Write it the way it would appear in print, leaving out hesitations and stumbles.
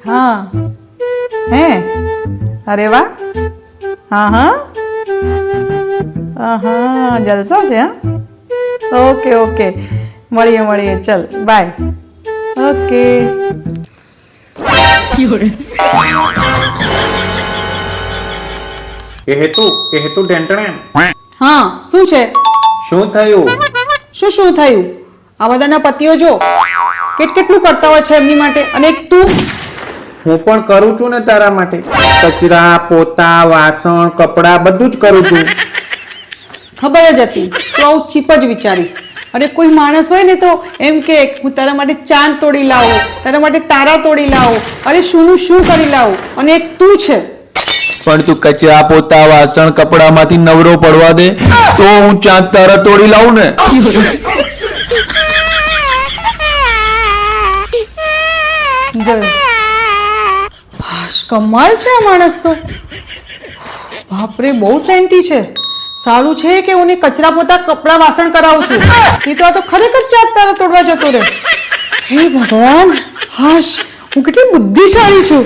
हाँ है अरे वाह हाँ हाँ हाँ जलसा છે હા ओके ओके મળીએ મળીએ चल बाय ओके એ હેતુ ઢેંટણે હા શું છે શું થયું? શું થયું આ બધાના પતિઓ જો કેટલું કરતા હોય છે એમની માટે અને એક તું હું પણ કરું છું ને તારા માટે. કચરા, પોતા, વાસણ, કપડા બધું જ કરું છું. ખબર જ હતી તું આવું ચીપ જ વિચારીશ. અને કોઈ માણસ હોય ને તો એમ કે હું તારા માટે ચાંદ તોડી લાવું, તારા માટે તારા તોડી લાવું, અરે શું કરી લાવું, અને એક તું છે. પણ તું કચરા, પોતા, વાસણ, કપડામાંથી નવરો પડવા દે તો હું ચાંદ તારા તોડી લાવું ને. કમાલ છે આ માણસ તો. બાપરે બહુ સેન્ટી છે. સારું છે કે હું કચરા પોતા કપડા વાસણ કરાવું છું, એ તો આ તો ખરેખર ચાંદ તારા તોડવા જતો રહે. હે ભગવાન, હાશ હું કેટલી બુદ્ધિશાળી છું.